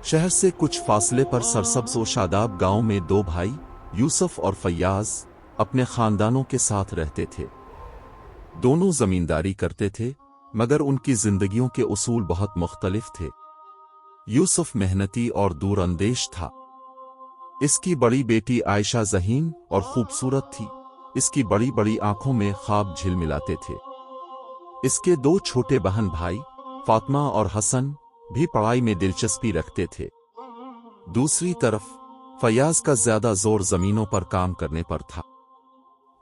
शहर से कुछ फासले पर सरसब्ज व शादाब गांव में दो भाई यूसुफ और फैयाज अपने खानदानों के साथ रहते थे। दोनों जमींदारी करते थे, मगर उनकी जिंदगियों के उसूल बहुत मुख्तलिफ थे। यूसुफ मेहनती और दूरअंदेश था। इसकी बड़ी बेटी आयशा ज़हीन और खूबसूरत थी। इसकी बड़ी बड़ी आंखों में ख्वाब झिलमिलाते थे। इसके दो छोटे बहन भाई फातिमा और हसन भी पढ़ाई में दिलचस्पी रखते थे। दूसरी तरफ फयाज का ज्यादा जोर जमीनों पर काम करने पर था।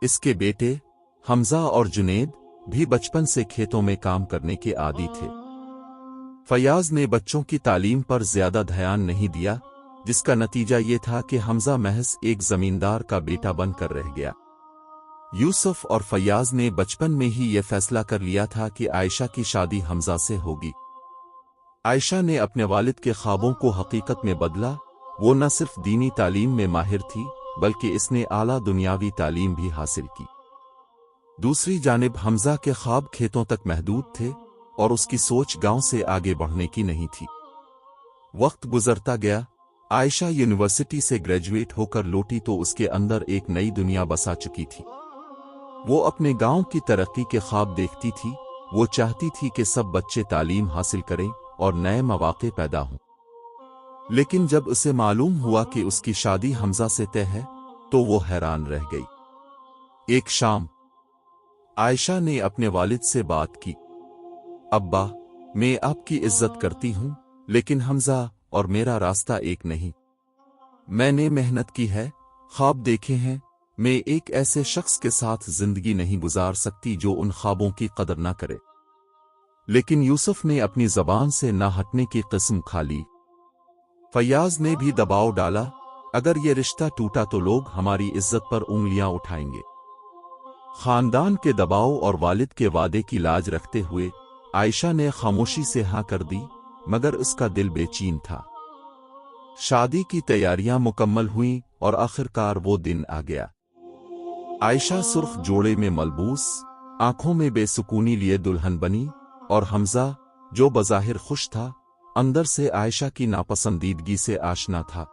इसके बेटे हमजा और जुनेद भी बचपन से खेतों में काम करने के आदी थे। फयाज ने बच्चों की तालीम पर ज्यादा ध्यान नहीं दिया, जिसका नतीजा ये था कि हमजा महज एक जमींदार का बेटा बनकर रह गया। यूसुफ और फयाज ने बचपन में ही यह फैसला कर लिया था कि आयशा की शादी हमजा से होगी। आयशा ने अपने वालिद के ख्वाबों को हकीकत में बदला। वो न सिर्फ दीनी तालीम में माहिर थी, बल्कि इसने आला दुनियावी तालीम भी हासिल की। दूसरी जानिब हमजा के ख्वाब खेतों तक महदूद थे और उसकी सोच गांव से आगे बढ़ने की नहीं थी। वक्त गुजरता गया। आयशा यूनिवर्सिटी से ग्रेजुएट होकर लौटी तो उसके अंदर एक नई दुनिया बसा चुकी थी। वो अपने गांव की तरक्की के ख्वाब देखती थी। वो चाहती थी कि सब बच्चे तालीम हासिल करें और नए मौके पैदा हों। लेकिन जब उसे मालूम हुआ कि उसकी शादी हमजा से तय है, तो वो हैरान रह गई। एक शाम आयशा ने अपने वालिद से बात की। अब्बा, मैं आपकी इज्जत करती हूं, लेकिन हमजा और मेरा रास्ता एक नहीं। मैंने मेहनत की है, ख्वाब देखे हैं। मैं एक ऐसे शख्स के साथ जिंदगी नहीं गुजार सकती जो उन ख्वाबों की कदर न करे। लेकिन यूसुफ ने अपनी जबान से न हटने की कसम खा ली। फयाज ने भी दबाव डाला, अगर ये रिश्ता टूटा तो लोग हमारी इज्जत पर उंगलियां उठाएंगे। खानदान के दबाव और वालिद के वादे की लाज रखते हुए आयशा ने खामोशी से हाँ कर दी, मगर उसका दिल बेचैन था। शादी की तैयारियां मुकम्मल हुईं और आखिरकार वो दिन आ गया। आयशा सुर्ख जोड़े में मलबूस, आंखों में बेसुकूनी लिए दुल्हन बनी, और हमजा, जो बज़ाहिर खुश था, अंदर से आयशा की नापसंदीदगी से आशना था।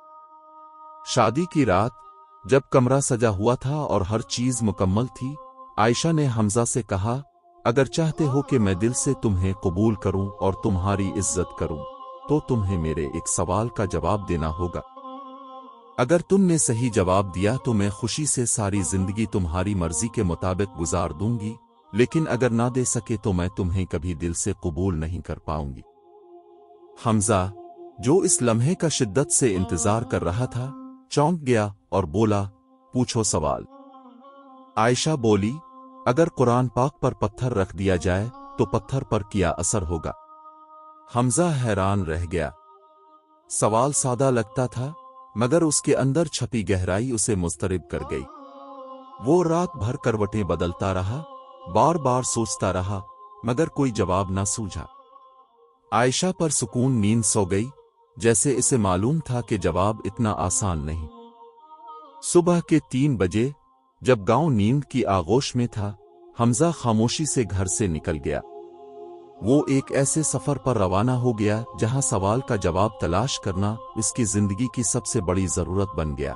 शादी की रात, जब कमरा सजा हुआ था और हर चीज मुकम्मल थी, आयशा ने हमजा से कहा, अगर चाहते हो कि मैं दिल से तुम्हें कबूल करूं और तुम्हारी इज्जत करूं, तो तुम्हें मेरे एक सवाल का जवाब देना होगा। अगर तुमने सही जवाब दिया तो मैं खुशी से सारी जिंदगी तुम्हारी मर्जी के मुताबिक गुजार दूंगी, लेकिन अगर ना दे सके तो मैं तुम्हें कभी दिल से कबूल नहीं कर पाऊंगी। हमजा, जो इस लम्हे का शिद्दत से इंतजार कर रहा था, चौंक गया और बोला, पूछो सवाल। आयशा बोली, अगर कुरान पाक पर पत्थर रख दिया जाए तो पत्थर पर क्या असर होगा? हमजा हैरान रह गया। सवाल सादा लगता था, मगर उसके अंदर छपी गहराई उसे मुस्तरिब कर गई। वो रात भर करवटें बदलता रहा, बार बार सोचता रहा, मगर कोई जवाब ना सूझा। आयशा पर सुकून नींद सो गई, जैसे इसे मालूम था कि जवाब इतना आसान नहीं। सुबह के 3 बजे, जब गांव नींद की आगोश में था, हमजा खामोशी से घर से निकल गया। वो एक ऐसे सफर पर रवाना हो गया जहां सवाल का जवाब तलाश करना इसकी जिंदगी की सबसे बड़ी जरूरत बन गया।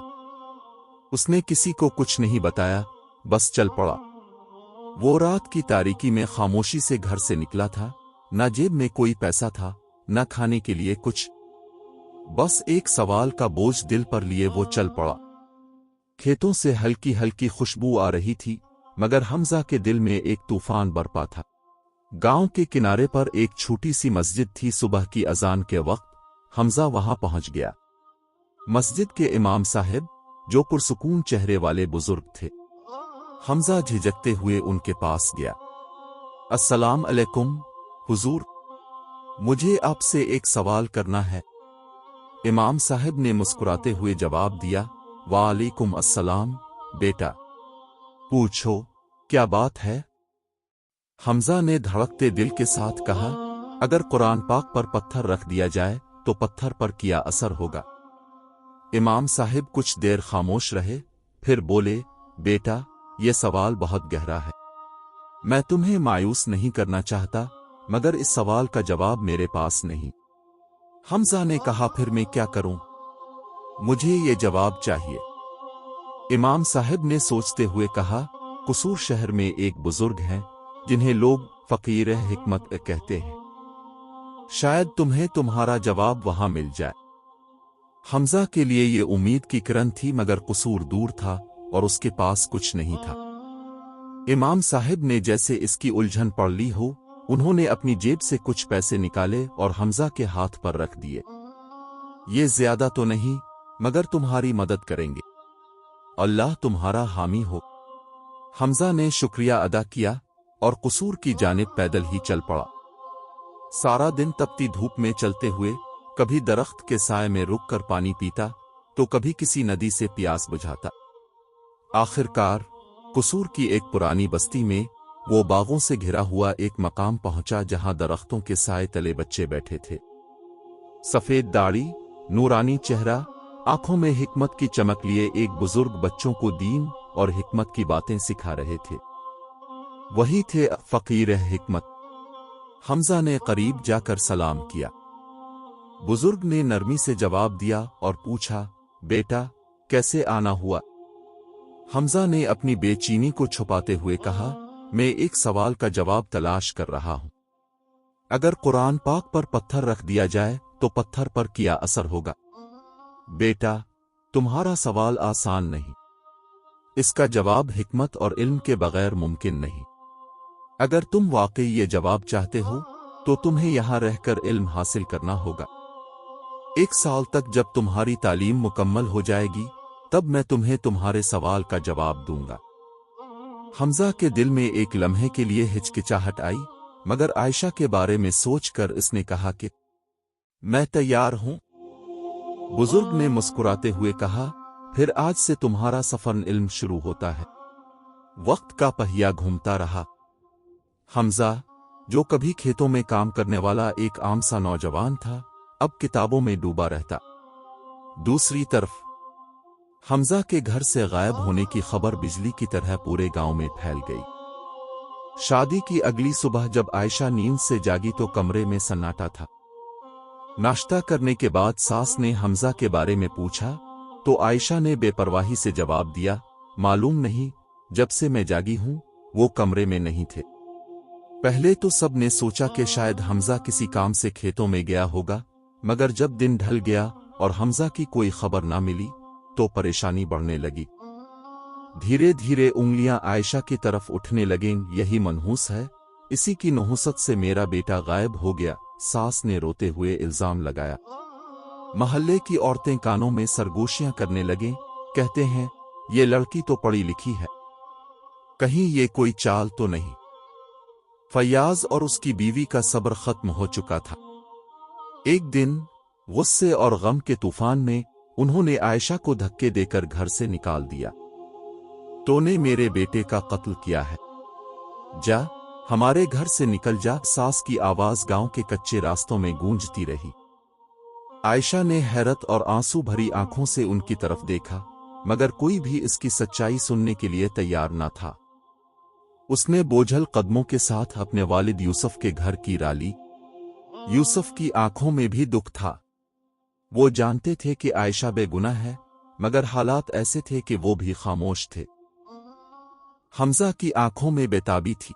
उसने किसी को कुछ नहीं बताया, बस चल पड़ा। वो रात की तारीकी में खामोशी से घर से निकला था। न जेब में कोई पैसा था, न खाने के लिए कुछ, बस एक सवाल का बोझ दिल पर लिए वो चल पड़ा। खेतों से हल्की हल्की खुशबू आ रही थी, मगर हमजा के दिल में एक तूफान बरपा था। गांव के किनारे पर एक छोटी सी मस्जिद थी। सुबह की अजान के वक्त हमजा वहां पहुंच गया। मस्जिद के इमाम साहब, जो पुरसुकून चेहरे वाले बुजुर्ग थे, हमजा झिझकते हुए उनके पास गया। अस्सलाम अलैकुम हुजूर, मुझे आपसे एक सवाल करना है। इमाम साहब ने मुस्कुराते हुए जवाब दिया, वालेकुम अस्सलाम बेटा, पूछो क्या बात है? हमजा ने धड़कते दिल के साथ कहा, अगर कुरान पाक पर पत्थर रख दिया जाए तो पत्थर पर क्या असर होगा? इमाम साहब कुछ देर खामोश रहे, फिर बोले, बेटा, यह सवाल बहुत गहरा है। मैं तुम्हें मायूस नहीं करना चाहता, मगर इस सवाल का जवाब मेरे पास नहीं। हमजा ने कहा, फिर मैं क्या करूं? मुझे ये जवाब चाहिए। इमाम साहब ने सोचते हुए कहा, कसूर शहर में एक बुजुर्ग हैं जिन्हें लोग फकीर हिकमत कहते हैं। शायद तुम्हें तुम्हारा जवाब वहां मिल जाए। हमजा के लिए ये उम्मीद की किरण थी, मगर कसूर दूर था और उसके पास कुछ नहीं था। इमाम साहब ने जैसे इसकी उलझन पढ़ ली हो, उन्होंने अपनी जेब से कुछ पैसे निकाले और हमजा के हाथ पर रख दिए। ये ज्यादा तो नहीं, मगर तुम्हारी मदद करेंगे। अल्लाह तुम्हारा हामी हो। हमजा ने शुक्रिया अदा किया और कसूर की जानिब पैदल ही चल पड़ा। सारा दिन तपती धूप में चलते हुए कभी दरख्त के साए में रुककर पानी पीता, तो कभी किसी नदी से प्यास बुझाता। आखिरकार कसूर की एक पुरानी बस्ती में वो बागों से घिरा हुआ एक मकाम पहुंचा, जहां दरख्तों के साए तले बच्चे बैठे थे। सफेद दाढ़ी, नूरानी चेहरा, आंखों में हिकमत की चमक लिए एक बुजुर्ग बच्चों को दीन और हिकमत की बातें सिखा रहे थे। वही थे फकीर हिकमत। हमजा ने करीब जाकर सलाम किया। बुजुर्ग ने नरमी से जवाब दिया और पूछा, बेटा कैसे आना हुआ? हमजा ने अपनी बेचैनी को छुपाते हुए कहा, मैं एक सवाल का जवाब तलाश कर रहा हूं। अगर कुरान पाक पर पत्थर रख दिया जाए तो पत्थर पर क्या असर होगा? बेटा, तुम्हारा सवाल आसान नहीं। इसका जवाब हिकमत और इल्म के बगैर मुमकिन नहीं। अगर तुम वाकई ये जवाब चाहते हो तो तुम्हें यहां रहकर इल्म हासिल करना होगा। 1 साल तक जब तुम्हारी तालीम मुकम्मल हो जाएगी, तब मैं तुम्हें तुम्हारे सवाल का जवाब दूंगा। हमजा के दिल में एक लम्हे के लिए हिचकिचाहट आई, मगर आयशा के बारे में सोचकर इसने कहा कि मैं तैयार हूं। बुजुर्ग ने मुस्कुराते हुए कहा, फिर आज से तुम्हारा सफर इल्म शुरू होता है। वक्त का पहिया घूमता रहा। हमजा, जो कभी खेतों में काम करने वाला एक आम सा नौजवान था, अब किताबों में डूबा रहता। दूसरी तरफ हमजा के घर से गायब होने की खबर बिजली की तरह पूरे गांव में फैल गई। शादी की अगली सुबह जब आयशा नींद से जागी तो कमरे में सन्नाटा था। नाश्ता करने के बाद सास ने हमजा के बारे में पूछा तो आयशा ने बेपरवाही से जवाब दिया, मालूम नहीं, जब से मैं जागी हूं वो कमरे में नहीं थे। पहले तो सब ने सोचा कि शायद हमजा किसी काम से खेतों में गया होगा, मगर जब दिन ढल गया और हमजा की कोई खबर ना मिली तो परेशानी बढ़ने लगी। धीरे धीरे उंगलियां आयशा की तरफ उठने लगीं, यही मनहूस है, इसी की नहुसत से मेरा बेटा गायब हो गया, सास ने रोते हुए इल्जाम लगाया। महल्ले की औरतें कानों में सरगोशियां करने लगें, कहते हैं ये लड़की तो पढ़ी लिखी है, कहीं ये कोई चाल तो नहीं। फैयाज और उसकी बीवी का सब्र खत्म हो चुका था। एक दिन गुस्से और गम के तूफान में उन्होंने आयशा को धक्के देकर घर से निकाल दिया। तूने मेरे बेटे का कत्ल किया है, जा हमारे घर से निकल जा। सास की आवाज गांव के कच्चे रास्तों में गूंजती रही। आयशा ने हैरत और आंसू भरी आंखों से उनकी तरफ देखा, मगर कोई भी इसकी सच्चाई सुनने के लिए तैयार न था। उसने बोझल कदमों के साथ अपने वालिद यूसुफ के घर की राह ली। यूसुफ की आंखों में भी दुख था। वो जानते थे कि आयशा बेगुनाह है, मगर हालात ऐसे थे कि वो भी खामोश थे। हमजा की आंखों में बेताबी थी।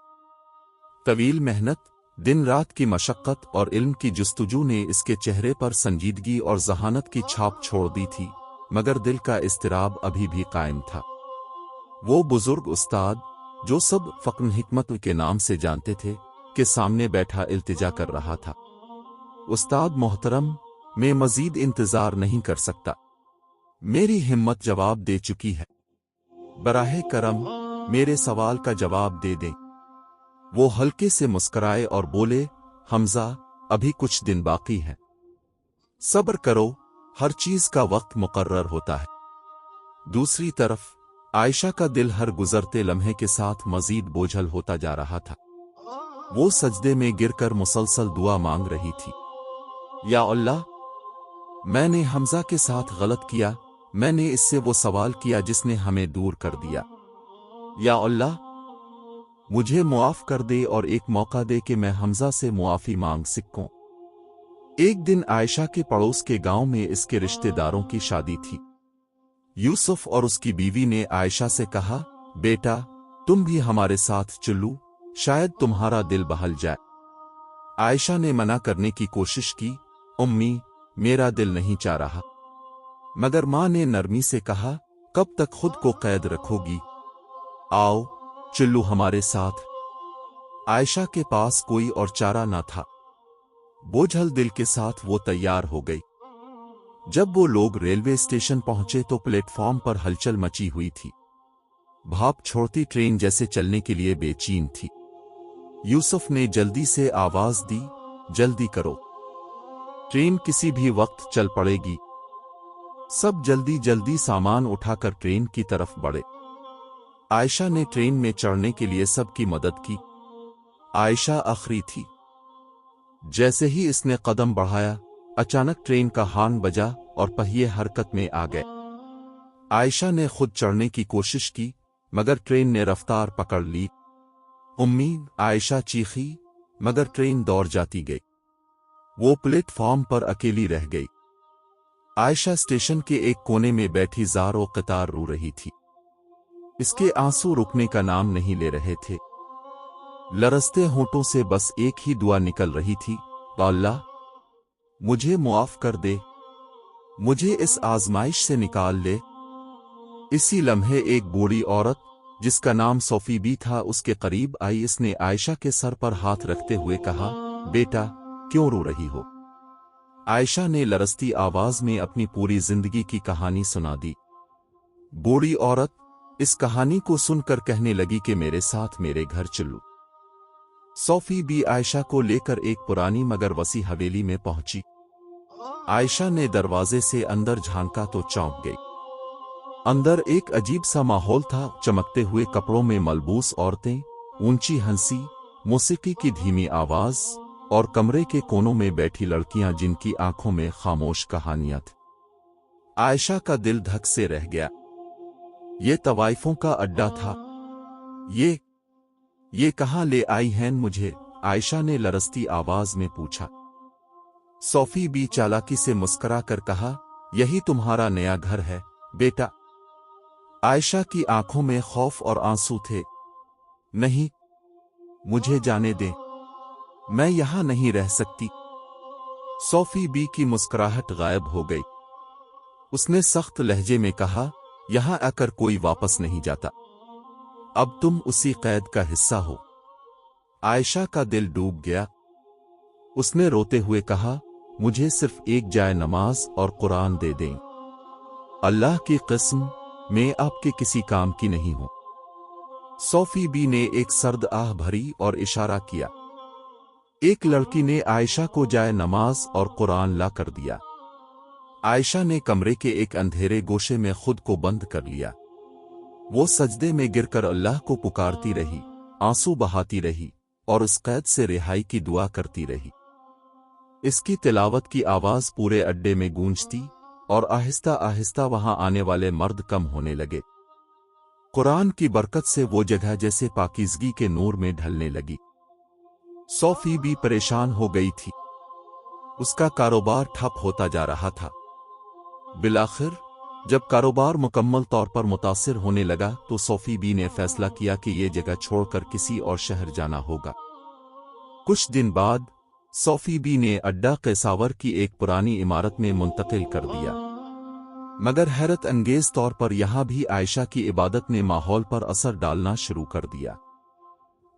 तवील मेहनत, दिन रात की मशक्कत और इल्म की जुस्तजू ने इसके चेहरे पर संजीदगी और जहानत की छाप छोड़ दी थी, मगर दिल का इस्तिराब अभी भी कायम था। वो बुजुर्ग उस्ताद, जो सब फक्र हिकमत के नाम से जानते थे, के सामने बैठा इल्तिजा कर रहा था। उस्ताद मोहतरम, मैं मजीद इंतजार नहीं कर सकता। मेरी हिम्मत जवाब दे चुकी है। बराहे करम मेरे सवाल का जवाब दे दें। वो हल्के से मुस्कराए और बोले, हमजा, अभी कुछ दिन बाकी हैं। सब्र करो, हर चीज का वक्त मुकर्रर होता है। दूसरी तरफ आयशा का दिल हर गुजरते लम्हे के साथ मजीद बोझल होता जा रहा था। वो सजदे में गिरकर मुसलसल दुआ मांग रही थी। या अल्लाह, मैंने हमजा के साथ गलत किया। मैंने इससे वो सवाल किया जिसने हमें दूर कर दिया। या अल्लाह, मुझे मुआफ कर दे और एक मौका दे कि मैं हमजा से मुआफी मांग सकूं। एक दिन आयशा के पड़ोस के गांव में इसके रिश्तेदारों की शादी थी। यूसुफ और उसकी बीवी ने आयशा से कहा, बेटा तुम भी हमारे साथ चलो, शायद तुम्हारा दिल बहल जाए। आयशा ने मना करने की कोशिश की, उम्मी मेरा दिल नहीं चाह रहा। मगर मां ने नरमी से कहा, कब तक खुद को कैद रखोगी, आओ चलो हमारे साथ। आयशा के पास कोई और चारा न था। बोझल दिल के साथ वो तैयार हो गई। जब वो लोग रेलवे स्टेशन पहुंचे तो प्लेटफॉर्म पर हलचल मची हुई थी। भाप छोड़ती ट्रेन जैसे चलने के लिए बेचैन थी। यूसुफ ने जल्दी से आवाज दी, जल्दी करो, ट्रेन किसी भी वक्त चल पड़ेगी। सब जल्दी जल्दी सामान उठाकर ट्रेन की तरफ बढ़े। आयशा ने ट्रेन में चढ़ने के लिए सबकी मदद की। आयशा आखिरी थी। जैसे ही इसने कदम बढ़ाया, अचानक ट्रेन का हॉर्न बजा और पहिए हरकत में आ गए। आयशा ने खुद चढ़ने की कोशिश की, मगर ट्रेन ने रफ्तार पकड़ ली। उम्मी, आयशा चीखी, मगर ट्रेन दौड़ जाती गई। वो प्लेटफॉर्म पर अकेली रह गई। आयशा स्टेशन के एक कोने में बैठी ज़ार कतार रो रही थी। इसके आंसू रुकने का नाम नहीं ले रहे थे। लरसते होंठों से बस एक ही दुआ निकल रही थी, अल्लाह मुझे मुआफ कर दे, मुझे इस आजमाइश से निकाल ले। इसी लम्हे एक बूढ़ी औरत जिसका नाम सोफी बी था उसके करीब आई। इसने आयशा के सर पर हाथ रखते हुए कहा, बेटा क्यों रो रही हो? आयशा ने लरसती आवाज में अपनी पूरी जिंदगी की कहानी सुना दी। बूढ़ी औरत इस कहानी को सुनकर कहने लगी कि मेरे साथ मेरे घर चलो। सोफी भी आयशा को लेकर एक पुरानी मगर वसी हवेली में पहुंची। आयशा ने दरवाजे से अंदर झांका तो चौंक गई। अंदर एक अजीब सा माहौल था। चमकते हुए कपड़ों में मलबूस औरतें, ऊंची हंसी, मौसीकी की धीमी आवाज और कमरे के कोनों में बैठी लड़कियां जिनकी आंखों में खामोश कहानियां थीं। आयशा का दिल धक से रह गया। ये तवाइफों का अड्डा था। ये कहां ले आई हैं मुझे? आयशा ने लरसती आवाज में पूछा। सोफी भी चालाकी से मुस्कुरा कर कहा, यही तुम्हारा नया घर है बेटा। आयशा की आंखों में खौफ और आंसू थे। नहीं, मुझे जाने दे, मैं यहां नहीं रह सकती। सोफी बी की मुस्कुराहट गायब हो गई। उसने सख्त लहजे में कहा, यहां आकर कोई वापस नहीं जाता। अब तुम उसी कैद का हिस्सा हो। आयशा का दिल डूब गया। उसने रोते हुए कहा, मुझे सिर्फ एक जाए नमाज और कुरान दे दें। अल्लाह की कसम, मैं आपके किसी काम की नहीं हूं। सोफी बी ने एक सर्द आह भरी और इशारा किया। एक लड़की ने आयशा को जाए नमाज और कुरान ला कर दिया। आयशा ने कमरे के एक अंधेरे गोशे में खुद को बंद कर लिया। वो सजदे में गिरकर अल्लाह को पुकारती रही, आंसू बहाती रही और उस कैद से रिहाई की दुआ करती रही। इसकी तिलावत की आवाज पूरे अड्डे में गूंजती और आहिस्ता आहिस्ता वहां आने वाले मर्द कम होने लगे। कुरान की बरकत से वो जगह जैसे पाकीज़गी के नूर में ढलने लगी। सोफी भी परेशान हो गई थी। उसका कारोबार ठप होता जा रहा था। बिलाखिर जब कारोबार मुकम्मल तौर पर मुतासिर होने लगा तो सोफी बी ने फैसला किया कि ये जगह छोड़कर किसी और शहर जाना होगा। कुछ दिन बाद सोफी बी ने अड्डा कैसावर की एक पुरानी इमारत में मुंतकिल कर दिया। मगर हैरत अंगेज तौर पर यहां भी आयशा की इबादत ने माहौल पर असर डालना शुरू कर दिया।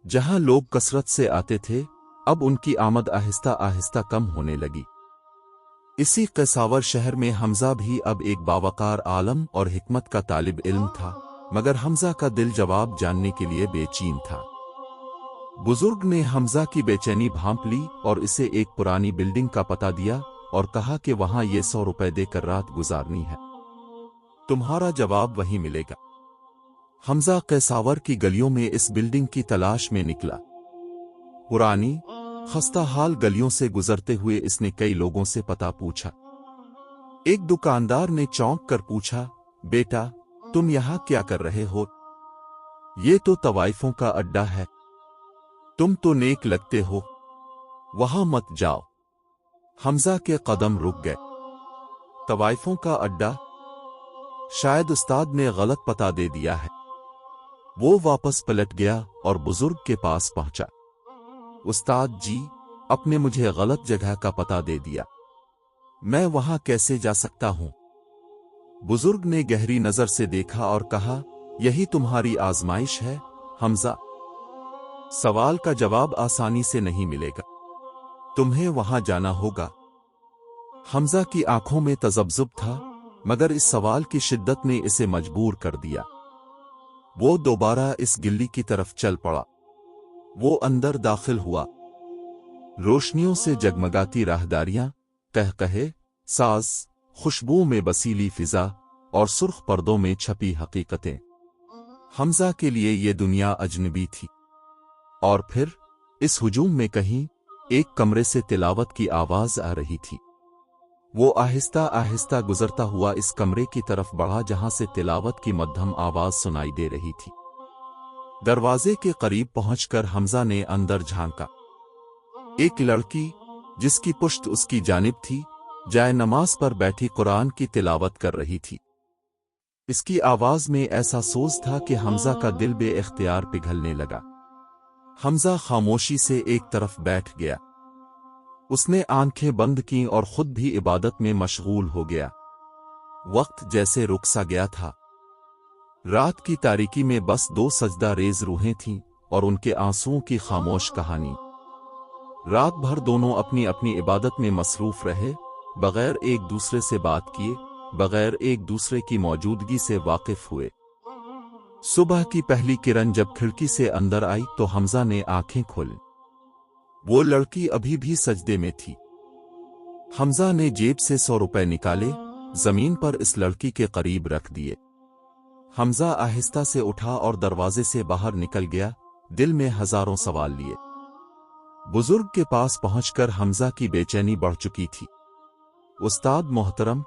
जहां लोग कसरत से आते थे, अब उनकी आमद आहिस्ता आहिस्ता कम होने लगी। इसी कैसावर शहर में हमजा भी अब एक बावकार आलम और हिकमत का तालिब इल्म था, मगर हमजा का दिल जवाब जानने के लिए बेचैन था। बुजुर्ग ने हमजा की बेचैनी भांप ली और इसे एक पुरानी बिल्डिंग का पता दिया और कहा कि वहां ये 100 रुपए देकर रात गुजारनी है, तुम्हारा जवाब वहीं मिलेगा। हमजा कैसावर की गलियों में इस बिल्डिंग की तलाश में निकला। पुरानी खस्ता हाल गलियों से गुजरते हुए इसने कई लोगों से पता पूछा। एक दुकानदार ने चौंक कर पूछा, बेटा तुम यहां क्या कर रहे हो? ये तो तवाइफों का अड्डा है, तुम तो नेक लगते हो, वहां मत जाओ। हमजा के कदम रुक गए। तवाइफों का अड्डा? शायद उस्ताद ने गलत पता दे दिया है। वो वापस पलट गया और बुजुर्ग के पास पहुंचा। उस्ताद जी, आपने मुझे गलत जगह का पता दे दिया। मैं वहां कैसे जा सकता हूं? बुजुर्ग ने गहरी नजर से देखा और कहा, यही तुम्हारी आजमाइश है हमजा। सवाल का जवाब आसानी से नहीं मिलेगा। तुम्हें वहां जाना होगा। हमजा की आंखों में तजब्जुब था, मगर इस सवाल की शिद्दत ने इसे मजबूर कर दिया। वो दोबारा इस गिल्ली की तरफ चल पड़ा। वो अंदर दाखिल हुआ। रोशनियों से जगमगाती राहदारियां, कहकहे, साज, खुशबू में बसीली फिजा और सुर्ख पर्दों में छपी हकीकतें। हमजा के लिए ये दुनिया अजनबी थी। और फिर इस हुजूम में कहीं एक कमरे से तिलावत की आवाज आ रही थी। वो आहिस्ता आहिस्ता गुजरता हुआ इस कमरे की तरफ बढ़ा जहां से तिलावत की मध्यम आवाज सुनाई दे रही थी। दरवाजे के करीब पहुंचकर हमजा ने अंदर झांका। एक लड़की, जिसकी पुश्त उसकी जानिब थी, जाए नमाज पर बैठी कुरान की तिलावत कर रही थी। इसकी आवाज में ऐसा सोज था कि हमजा का दिल बे-इख्तियार पिघलने लगा। हमजा खामोशी से एक तरफ बैठ गया। उसने आंखें बंद कीं और खुद भी इबादत में मशगूल हो गया। वक्त जैसे रुक सा गया था। रात की तारीकी में बस दो सजदा रेज रूहें थीं और उनके आंसुओं की खामोश कहानी। रात भर दोनों अपनी अपनी इबादत में मसरूफ रहे, बगैर एक दूसरे से बात किए, बगैर एक दूसरे की मौजूदगी से वाकिफ हुए। सुबह की पहली किरण जब खिड़की से अंदर आई तो हमजा ने आंखें खोली। वो लड़की अभी भी सजदे में थी। हमजा ने जेब से 100 रुपए निकाले, जमीन पर इस लड़की के करीब रख दिए। हमजा आहिस्ता से उठा और दरवाजे से बाहर निकल गया, दिल में हजारों सवाल लिए। बुजुर्ग के पास पहुंचकर हमजा की बेचैनी बढ़ चुकी थी। उस्ताद मोहतरम,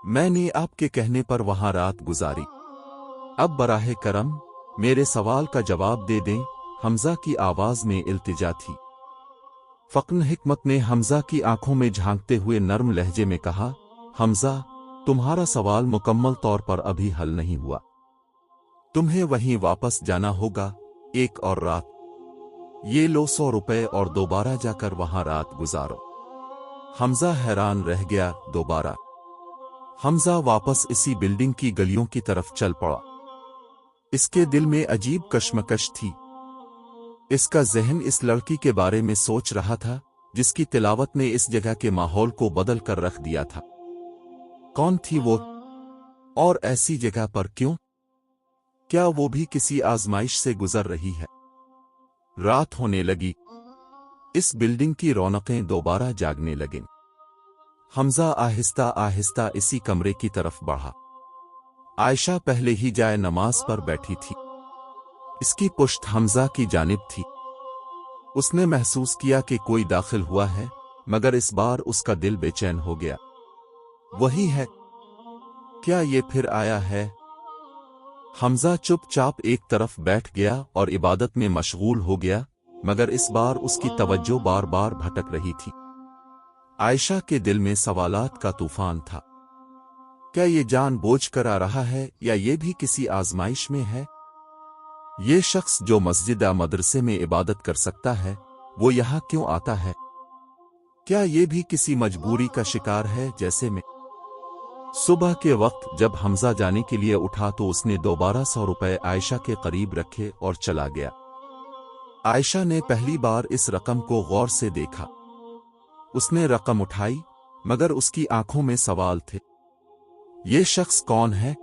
मैंने आपके कहने पर वहां रात गुजारी। अब बराहे करम मेरे सवाल का जवाब दे दें। हमजा की आवाज में इल्तिजा थी। फक्र हिकमत ने हमजा की आंखों में झांकते हुए नर्म लहजे में कहा, हमजा, तुम्हारा सवाल मुकम्मल तौर पर अभी हल नहीं हुआ। तुम्हें वहीं वापस जाना होगा, एक और रात। ये लो 100 रुपए और दोबारा जाकर वहां रात गुजारो। हमजा हैरान रह गया। दोबारा? हमजा वापस इसी बिल्डिंग की गलियों की तरफ चल पड़ा। इसके दिल में अजीब कश्मकश थी। इसका जहन इस लड़की के बारे में सोच रहा था, जिसकी तिलावत ने इस जगह के माहौल को बदल कर रख दिया था। कौन थी वो, और ऐसी जगह पर क्यों? क्या वो भी किसी आजमाइश से गुजर रही है? रात होने लगी। इस बिल्डिंग की रौनकें दोबारा जागने लगीं। हमजा आहिस्ता आहिस्ता इसी कमरे की तरफ बढ़ा। आयशा पहले ही जाए नमाज पर बैठी थी। इसकी पुश्त हमजा की जानिब थी। उसने महसूस किया कि कोई दाखिल हुआ है, मगर इस बार उसका दिल बेचैन हो गया। वही है? क्या ये फिर आया है? हमजा चुपचाप एक तरफ बैठ गया और इबादत में मशगूल हो गया, मगर इस बार उसकी तवज्जो बार बार भटक रही थी। आयशा के दिल में सवालात का तूफान था। क्या ये जानबूझकर आ रहा है या ये भी किसी आजमाइश में है? ये शख्स जो मस्जिद या मदरसे में इबादत कर सकता है, वो यहाँ क्यों आता है? क्या ये भी किसी मजबूरी का शिकार है जैसे मैं? सुबह के वक्त जब हमजा जाने के लिए उठा तो उसने दोबारा 100 रुपए आयशा के करीब रखे और चला गया। आयशा ने पहली बार इस रकम को गौर से देखा। उसने रकम उठाई, मगर उसकी आंखों में सवाल थे। ये शख्स कौन है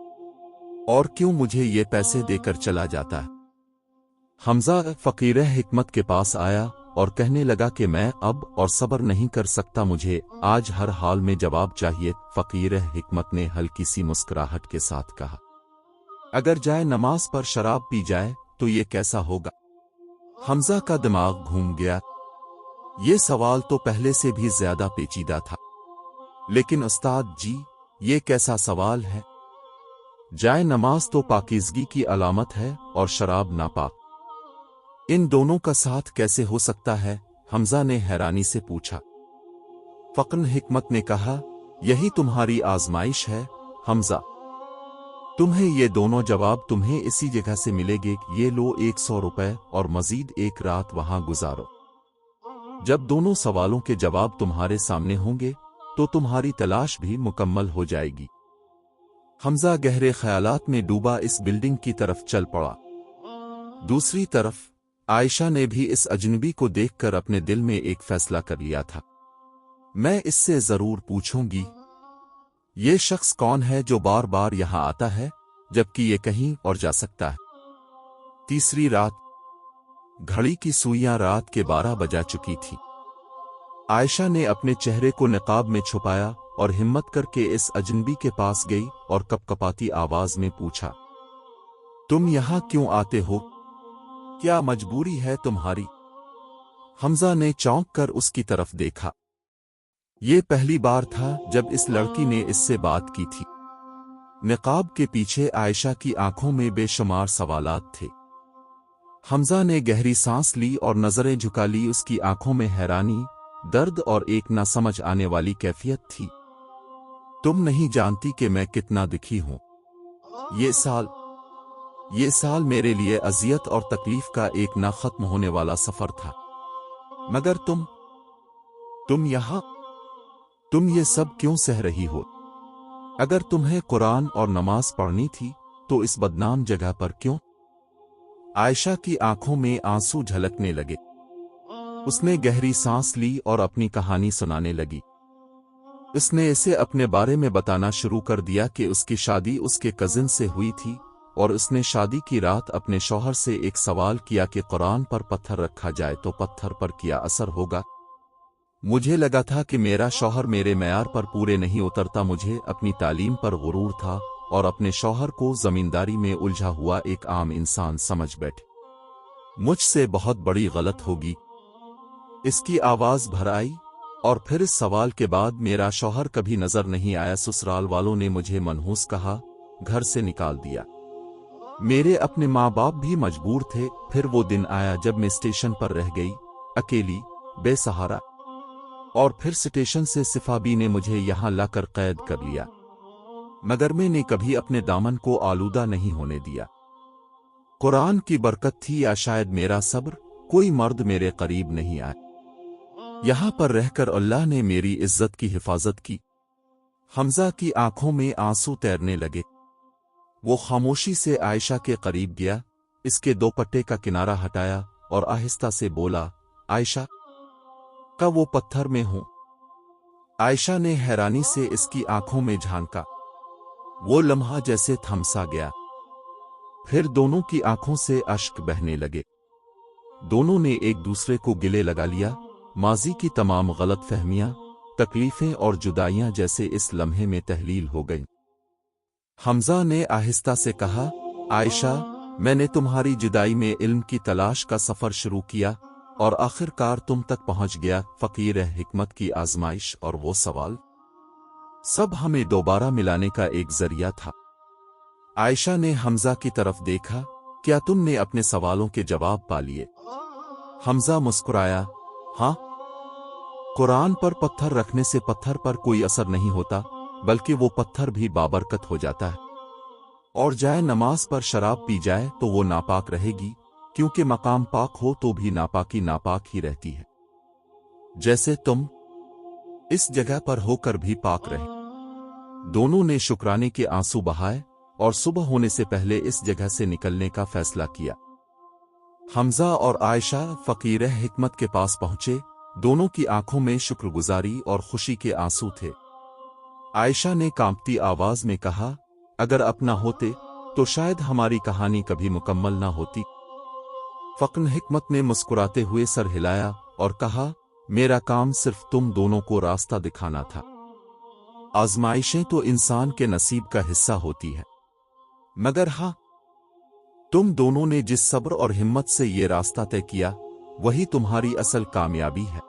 और क्यों मुझे ये पैसे देकर चला जाता है? हमजा फकीर हिकमत के पास आया और कहने लगा कि मैं अब और सब्र नहीं कर सकता, मुझे आज हर हाल में जवाब चाहिए। फकीर हिकमत ने हल्की सी मुस्कुराहट के साथ कहा, अगर जाए नमाज पर शराब पी जाए तो ये कैसा होगा? हमजा का दिमाग घूम गया। ये सवाल तो पहले से भी ज्यादा पेचीदा था। लेकिन उस्ताद जी, ये कैसा सवाल है? जाए नमाज तो पाकीज़गी की अलामत है और शराब नापाक। इन दोनों का साथ कैसे हो सकता है? हमजा ने हैरानी से पूछा। फकन हिकमत ने कहा, यही तुम्हारी आजमाइश है हमजा। तुम्हें ये दोनों जवाब तुम्हें इसी जगह से मिलेंगे। ये लो 100 रुपए और मजीद एक रात वहां गुजारो। जब दोनों सवालों के जवाब तुम्हारे सामने होंगे तो तुम्हारी तलाश भी मुकम्मल हो जाएगी। हमजा गहरे ख्यालात में डूबा इस बिल्डिंग की तरफ चल पड़ा। दूसरी तरफ आयशा ने भी इस अजनबी को देखकर अपने दिल में एक फैसला कर लिया था। मैं इससे जरूर पूछूंगी, ये शख्स कौन है जो बार बार यहां आता है जबकि ये कहीं और जा सकता है। तीसरी रात, घड़ी की सुइयां रात के 12 बजा चुकी थी। आयशा ने अपने चेहरे को निकाब में छुपाया और हिम्मत करके इस अजनबी के पास गई और कपकपाती आवाज में पूछा, तुम यहां क्यों आते हो? क्या मजबूरी है तुम्हारी? हमजा ने चौंक कर उसकी तरफ देखा। ये पहली बार था जब इस लड़की ने इससे बात की थी। निकाब के पीछे आयशा की आंखों में बेशुमार सवालात थे। हमजा ने गहरी सांस ली और नजरें झुका ली। उसकी आंखों में हैरानी, दर्द और एक ना समझ आने वाली कैफियत थी। तुम नहीं जानती कि मैं कितना दुखी हूं। ये साल मेरे लिए अजियत और तकलीफ का एक ना खत्म होने वाला सफर था। मगर तुम यहां, तुम ये सब क्यों सह रही हो? अगर तुम्हें कुरान और नमाज पढ़नी थी तो इस बदनाम जगह पर क्यों? आयशा की आंखों में आंसू झलकने लगे। उसने गहरी सांस ली और अपनी कहानी सुनाने लगी। उसने इसे अपने बारे में बताना शुरू कर दिया कि उसकी शादी उसके कजिन से हुई थी और उसने शादी की रात अपने शौहर से एक सवाल किया कि कुरान पर पत्थर रखा जाए तो पत्थर पर क्या असर होगा। मुझे लगा था कि मेरा शौहर मेरे मेयार पर पूरे नहीं उतरता। मुझे अपनी तालीम पर गुरूर था और अपने शौहर को जमींदारी में उलझा हुआ एक आम इंसान समझ बैठे। मुझसे बहुत बड़ी गलत होगी। इसकी आवाज भर आई और फिर इस सवाल के बाद मेरा शौहर कभी नजर नहीं आया। ससुराल वालों ने मुझे मनहूस कहा, घर से निकाल दिया। मेरे अपने माँ बाप भी मजबूर थे। फिर वो दिन आया जब मैं स्टेशन पर रह गई, अकेली, बेसहारा। और फिर स्टेशन से सिपाही ने मुझे यहां लाकर कैद कर लिया। मगर मैंने कभी अपने दामन को आलूदा नहीं होने दिया। कुरान की बरकत थी या शायद मेरा सब्र, कोई मर्द मेरे करीब नहीं आया। यहां पर रहकर अल्लाह ने मेरी इज्जत की हिफाजत की। हमजा की आंखों में आंसू तैरने लगे। वो खामोशी से आयशा के करीब गया, इसके दोपट्टे का किनारा हटाया और आहिस्ता से बोला, आयशा, का वो पत्थर में हूं? आयशा ने हैरानी से इसकी आंखों में झांका। वो लम्हा जैसे थमसा गया। फिर दोनों की आंखों से अश्क बहने लगे। दोनों ने एक दूसरे को गिले लगा लिया। माजी की तमाम गलतफहमियां, तकलीफें और जुदाइयां जैसे इस लम्हे में तहलील हो गईं। हमजा ने आहिस्ता से कहा, आयशा, मैंने तुम्हारी जुदाई में इल्म की तलाश का सफर शुरू किया और आखिरकार तुम तक पहुंच गया। फकीर हिकमत की आजमाइश और वो सवाल, सब हमें दोबारा मिलाने का एक जरिया था। आयशा ने हमजा की तरफ देखा, क्या तुमने अपने सवालों के जवाब पा लिए? हमजा मुस्कुराया, हाँ। कुरान पर पत्थर रखने से पत्थर पर कोई असर नहीं होता, बल्कि वो पत्थर भी बाबरकत हो जाता है। और जाए नमाज पर शराब पी जाए तो वो नापाक रहेगी, क्योंकि मकाम पाक हो तो भी नापाकी नापाक ही रहती है। जैसे तुम इस जगह पर होकर भी पाक रहे। दोनों ने शुक्राने के आंसू बहाए और सुबह होने से पहले इस जगह से निकलने का फैसला किया। हमजा और आयशा फकीर हिकमत के पास पहुंचे। दोनों की आंखों में शुक्रगुजारी और खुशी के आंसू थे। आयशा ने कांपती आवाज में कहा, अगर अपना होते तो शायद हमारी कहानी कभी मुकम्मल ना होती। फकीर हिकमत ने मुस्कुराते हुए सर हिलाया और कहा, मेरा काम सिर्फ तुम दोनों को रास्ता दिखाना था। आजमाइशें तो इंसान के नसीब का हिस्सा होती है, मगर हाँ, तुम दोनों ने जिस सब्र और हिम्मत से ये रास्ता तय किया, वही तुम्हारी असल कामयाबी है।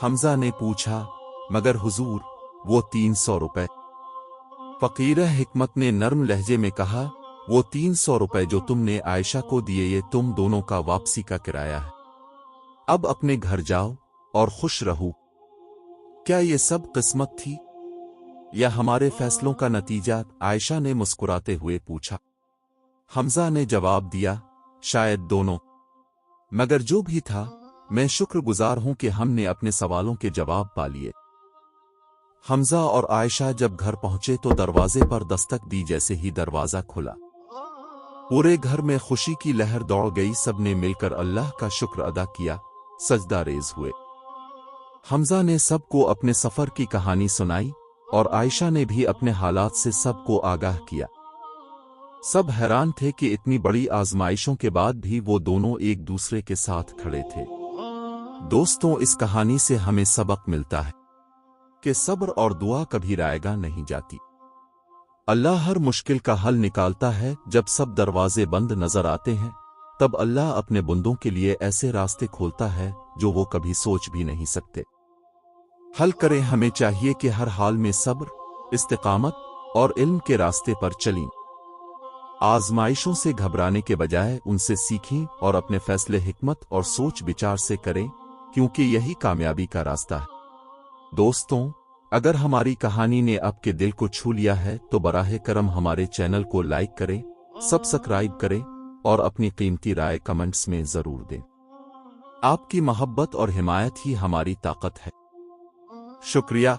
हमजा ने पूछा, मगर हुजूर, वो 300 रुपए? फकीर हिकमत ने नर्म लहजे में कहा, वो 300 रुपए जो तुमने आयशा को दिए ये तुम दोनों का वापसी का किराया है। अब अपने घर जाओ और खुश रहो। क्या ये सब किस्मत थी या हमारे फैसलों का नतीजा? आयशा ने मुस्कुराते हुए पूछा। हमजा ने जवाब दिया, शायद दोनों, मगर जो भी था मैं शुक्रगुजार हूं कि हमने अपने सवालों के जवाब पा लिए। हमजा और आयशा जब घर पहुंचे तो दरवाजे पर दस्तक दी। जैसे ही दरवाजा खुला पूरे घर में खुशी की लहर दौड़ गई। सबने मिलकर अल्लाह का शुक्र अदा किया, सजदा रेज हुए। हमजा ने सबको अपने सफर की कहानी सुनाई और आयशा ने भी अपने हालात से सबको आगाह किया। सब हैरान थे कि इतनी बड़ी आजमाइशों के बाद भी वो दोनों एक दूसरे के साथ खड़े थे। दोस्तों, इस कहानी से हमें सबक मिलता है कि सब्र और दुआ कभी रायगा नहीं जाती। अल्लाह हर मुश्किल का हल निकालता है। जब सब दरवाजे बंद नजर आते हैं तब अल्लाह अपने बंदों के लिए ऐसे रास्ते खोलता है जो वो कभी सोच भी नहीं सकते। हल करें, हमें चाहिए कि हर हाल में सब्र, इस्तिकामत और इल्म के रास्ते पर चलें। आजमाइशों से घबराने के बजाय उनसे सीखें और अपने फैसले हिकमत और सोच विचार से करें, क्योंकि यही कामयाबी का रास्ता है। दोस्तों, अगर हमारी कहानी ने आपके दिल को छू लिया है तो बराह करम हमारे चैनल को लाइक करें, सब्सक्राइब करें और अपनी कीमती राय कमेंट्स में जरूर दें। आपकी मोहब्बत और हिमायत ही हमारी ताकत है। शुक्रिया।